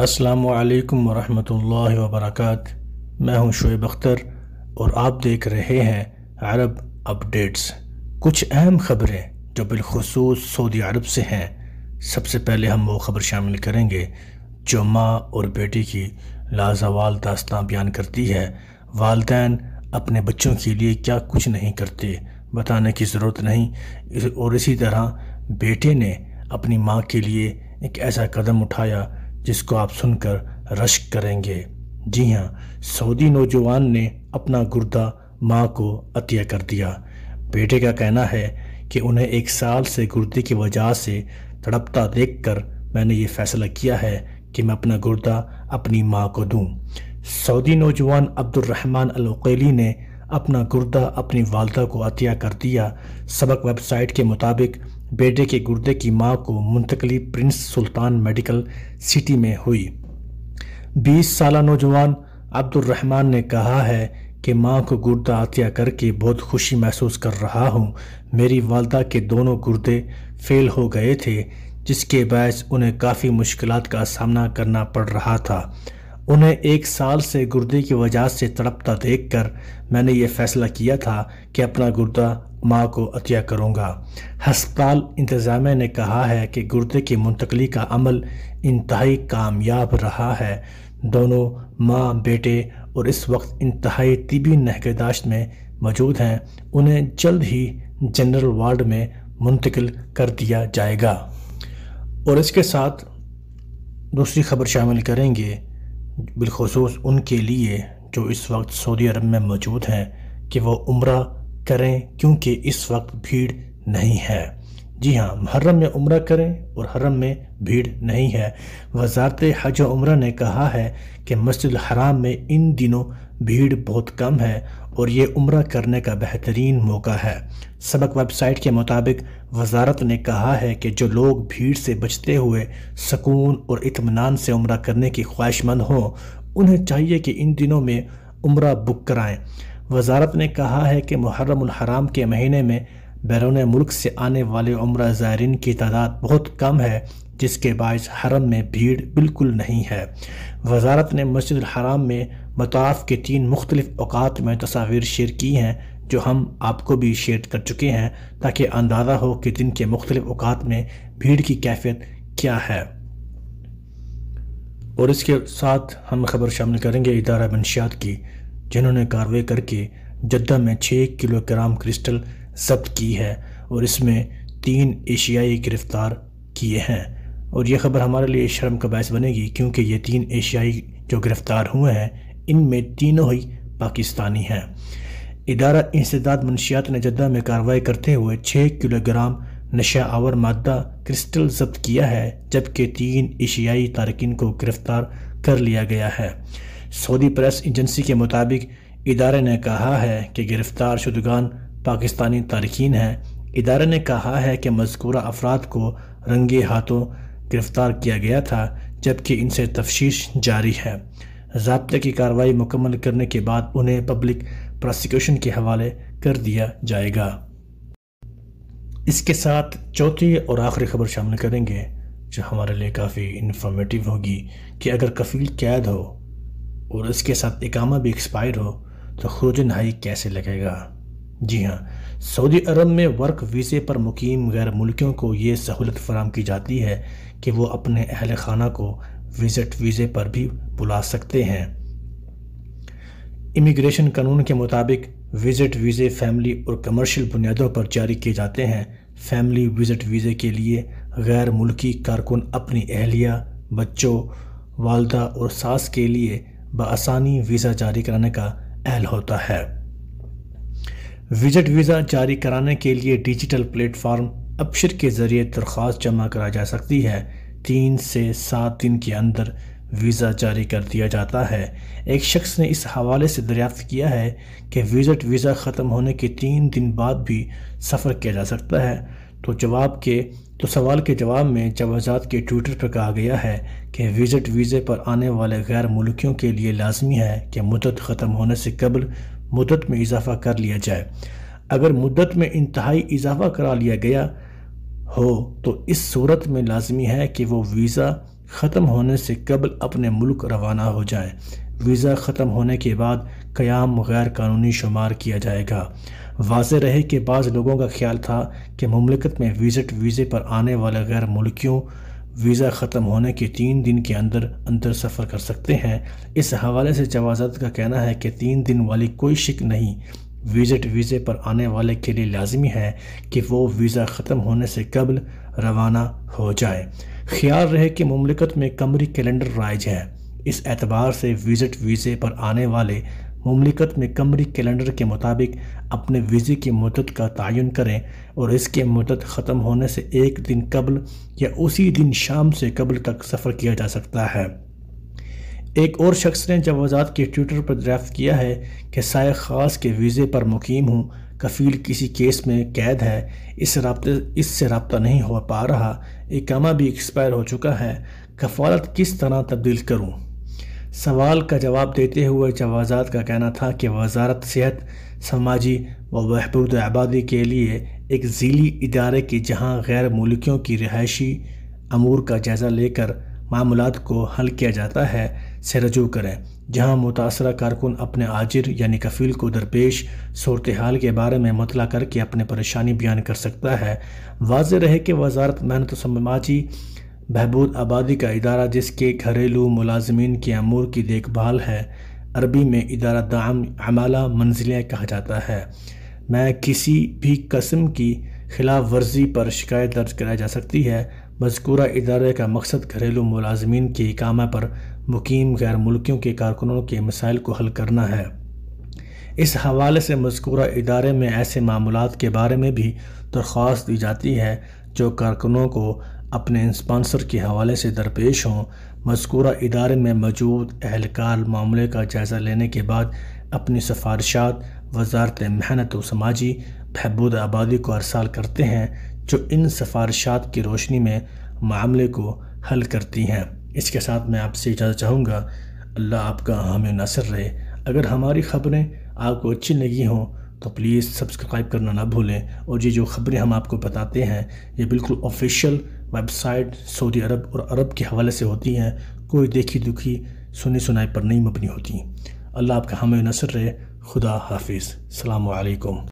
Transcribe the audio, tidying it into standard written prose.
السلام علیکم ورحمۃ اللہ وبرکاتہ۔ میں ہوں شعیب اختر اور آپ دیکھ رہے ہیں عرب اپڈیٹس۔ کچھ اہم خبریں جو بالخصوص سعودی عرب سے ہیں۔ سب سے پہلے ہم وہ خبر شامل کریں گے جو ماں اور بیٹی کی لازوال داستان بیان کرتی ہے۔ والدین اپنے بچوں کے لیے کیا کچھ نہیں کرتے، بتانے کی ضرورت نہیں۔ اور اسی طرح بیٹے نے اپنی ماں کے لیے ایک ایسا قدم اٹھایا جس کو آپ سن کر رشک کریں گے۔ جی ہاں، سعودی نوجوان نے اپنا گردہ ماں کو عطیہ کر دیا۔ بیٹے کا کہنا ہے کہ انہیں 1 سال سے گردے کی وجہ سے تڑپتا دیکھ کر میں نے یہ فیصلہ کیا ہے کہ میں اپنا گردہ اپنی ماں کو دوں۔ سعودی نوجوان عبد الرحمن العقیلی نے اپنا گردہ اپنی والدہ کو عطیہ کر دیا۔ سبق ویب سائٹ کے مطابق بیٹے کے گردے کی ماں کو منتقلی پرنس سلطان میڈیکل سٹی میں ہوئی۔ 20 سالہ نوجوان عبد الرحمن نے کہا ہے کہ ماں کو گردہ عطیہ کر کے بہت خوشی محسوس کر رہا ہوں۔ میری والدہ کے دونوں گردے فیل ہو گئے تھے جس کے باعث انہیں کافی مشکلات کا سامنا کرنا پڑ رہا تھا۔ انہیں 1 سال سے گردے کی وجہ سے تڑپتا دیکھ کر میں نے یہ فیصلہ کیا تھا کہ اپنا گردہ ماں کو عطیہ کروں گا۔ ہسپتال انتظامیہ نے کہا ہے کہ گردے کی منتقلی کا عمل انتہائی کامیاب رہا ہے۔ دونوں ماں بیٹے اور اس وقت انتہائی طبی نگہداشت میں موجود ہیں۔ انہیں جلد ہی جنرل وارڈ میں منتقل کر دیا جائے گا۔ اور اس کے ساتھ دوسری خبر شامل کریں گے بالخصوص ان کے لیے جو اس وقت سعودی عرب میں موجود ہیں کہ وہ عمرہ کریں کیونکہ اس وقت بھیڑ نہیں ہے۔ جی ہاں، حرم میں عمرہ کریں اور حرم میں بھیڑ نہیں ہے۔ وزارت حج و عمرہ نے کہا ہے کہ مسجد الحرام میں ان دنوں بھیڑ بہت کم ہے اور یہ عمرہ کرنے کا بہترین موقع ہے۔ سبق ویب سائٹ کے مطابق وزارت نے کہا ہے کہ جو لوگ بھیڑ سے بچتے ہوئے سکون اور اطمینان سے عمرہ کرنے کی خواہش مند ہوں انہیں چاہیے کہ ان دنوں میں عمرہ بک کرائیں۔ وزارت نے کہا ہے کہ محرم الحرام کے مہینے میں بیرون ملک سے آنے والے عمرہ زائرین کی تعداد بہت کم ہے جس کے باعث حرم میں بھیڑ بالکل نہیں ہے۔ وزارت نے مسجد الحرام میں مطاف کے 3 مختلف اوقات میں تصاویر شیئر کی ہیں جو ہم آپ کو بھی شیئر کر چکے ہیں تاکہ اندازہ ہو کہ دن کے مختلف اوقات میں بھیڑ کی کیفیت کیا ہے۔ اور اس کے ساتھ ہم خبر شامل کریں گے ادارہ منشیات کی جنہوں نے کارروائی کر کے جدہ میں 6 کلو گرام کرسٹل ضبط کی ہے اور اس میں 3 ایشیائی گرفتار کیے ہیں۔ اور یہ خبر ہمارے لیے شرم کا باعث بنے گی کیونکہ یہ 3 ایشیائی جو گرفتار ہوئے ہیں ان میں تینوں ہی پاکستانی ہیں۔ ادارہ انسداد منشیات نے جدہ میں کارروائی کرتے ہوئے 6 کلو گرام نشہ آور مادہ کرسٹل ضبط کیا ہے جبکہ 3 ایشیائی تارکین کو گرفتار کر لیا گیا ہے۔ سعودی پریس ایجنسی کے مطابق ادارے نے کہا ہے کہ گرفتار شدگان پاکستانی تارکین ہیں۔ ادارے نے کہا ہے کہ مذکورہ افراد کو رنگے ہاتھوں گرفتار کیا گیا تھا جبکہ ان سے تفتیش جاری ہے۔ ضابطے کی کارروائی مکمل کرنے کے بعد انہیں پبلک پراسیکیوشن کے حوالے کر دیا جائے گا۔ اس کے ساتھ چوتھی اور آخری خبر شامل کریں گے جو ہمارے لیے کافی انفارمیٹیو ہوگی کہ اگر کفیل قید ہو اور اس کے ساتھ اقامہ بھی ایکسپائر ہو تو خروج نہائی کیسے لگے گا۔ جی ہاں، سعودی عرب میں ورک ویزے پر مقیم غیر ملکیوں کو یہ سہولت فراہم کی جاتی ہے کہ وہ اپنے اہل خانہ کو وزٹ ویزے پر بھی بلا سکتے ہیں۔ امیگریشن قانون کے مطابق وزٹ ویزے فیملی اور کمرشل بنیادوں پر جاری کیے جاتے ہیں۔ فیملی وزٹ ویزے کے لیے غیر ملکی کارکن اپنی اہلیہ، بچوں، والدہ اور ساس کے لیے بآسانی ویزا جاری کرانے کا اہل ہوتا ہے۔ وزٹ ویزا جاری کرانے کے لیے ڈیجیٹل پلیٹ فارم ابشر کے ذریعے درخواست جمع کرائی جا سکتی ہے۔ 3 سے 7 دن کے اندر ویزا جاری کر دیا جاتا ہے۔ ایک شخص نے اس حوالے سے دریافت کیا ہے کہ وزٹ ویزا ختم ہونے کے 3 دن بعد بھی سفر کیا جا سکتا ہے۔ تو سوال کے جواب میں جوازات کے ٹویٹر پر کہا گیا ہے کہ وزٹ ویزے پر آنے والے غیر ملکیوں کے لیے لازمی ہے کہ مدت ختم ہونے سے قبل مدت میں اضافہ کر لیا جائے۔ اگر مدت میں انتہائی اضافہ کرا لیا گیا ہو تو اس صورت میں لازمی ہے کہ وہ ویزا ختم ہونے سے قبل اپنے ملک روانہ ہو جائیں۔ ویزا ختم ہونے کے بعد قیام غیر قانونی شمار کیا جائے گا۔ واضح رہے کہ بعض لوگوں کا خیال تھا کہ مملکت میں ویزے پر آنے والے غیر ملکیوں ویزا ختم ہونے کے 3 دن کے اندر سفر کر سکتے ہیں۔ اس حوالے سے جوازات کا کہنا ہے کہ 3 دن والی کوئی شک نہیں، ویزے پر آنے والے کے لیے لازمی ہے کہ وہ ویزا ختم ہونے سے قبل روانہ ہو جائے۔ خیال رہے کہ مملکت میں قمری کیلنڈر رائج ہے، اس اعتبار سے ویزے پر آنے والے مملکت میں قمری کیلنڈر کے مطابق اپنے ویزے کی مدت کا تعین کریں اور اس کی مدت ختم ہونے سے 1 دن قبل یا اسی دن شام سے قبل تک سفر کیا جا سکتا ہے۔ ایک اور شخص نے جوازات کے ٹویٹر پر دریافت کیا ہے کہ سائق خاص کے ویزے پر مقیم ہوں، کفیل کسی کیس میں قید ہے، اس سے رابطہ نہیں ہو پا رہا، اقامہ بھی ایکسپائر ہو چکا ہے، کفالت کس طرح تبدیل کروں؟ سوال کا جواب دیتے ہوئے جوازات کا کہنا تھا کہ وزارت صحت، سماجی و بہبود آبادی کے لیے ایک ذیلی ادارے کی جہاں غیر ملکیوں کی رہائشی امور کا جائزہ لے کر معاملات کو حل کیا جاتا ہے سے رجوع کریں، جہاں متاثرہ کارکن اپنے آجر یعنی کفیل کو درپیش صورتحال کے بارے میں مطلع کر کے اپنے پریشانی بیان کر سکتا ہے۔ واضح رہے کہ وزارت محنت و سماجی بہبود آبادی کا ادارہ جس کے گھریلو ملازمین کے امور کی دیکھ بھال ہے، عربی میں ادارہ دعم عمالہ منزلیہ کہا جاتا ہے، میں کسی بھی قسم کی خلاف ورزی پر شکایت درج کرائی جا سکتی ہے۔ مذکورہ ادارے کا مقصد گھریلو ملازمین کے اقامہ پر مقیم غیر ملکیوں کے کارکنوں کے مسائل کو حل کرنا ہے۔ اس حوالے سے مذکورہ ادارے میں ایسے معاملات کے بارے میں بھی درخواست دی جاتی ہے جو کارکنوں کو اپنے اسپانسر کے حوالے سے درپیش ہوں۔ مذکورہ ادارے میں موجود اہلکار معاملے کا جائزہ لینے کے بعد اپنی سفارشات وزارت محنت و سماجی بہبود آبادی کو ارسال کرتے ہیں، جو ان سفارشات کی روشنی میں معاملے کو حل کرتی ہیں۔ اس کے ساتھ میں آپ سے اجازت چاہوں گا۔ اللہ آپ کا حامی ناصر رہے۔ اگر ہماری خبریں آپ کو اچھی لگی ہوں تو پلیز سبسکرائب کرنا نہ بھولیں، اور یہ جو خبریں ہم آپ کو بتاتے ہیں یہ بالکل آفیشیل ویب سائٹ سعودی عرب اور عرب کے حوالے سے ہوتی ہیں، کوئی دیکھی دکھی سنی سنائی پر نہیں مبنی ہوتی۔ اللہ آپ کا حامی ناصر رہے۔ خدا حافظ۔ السلام علیکم۔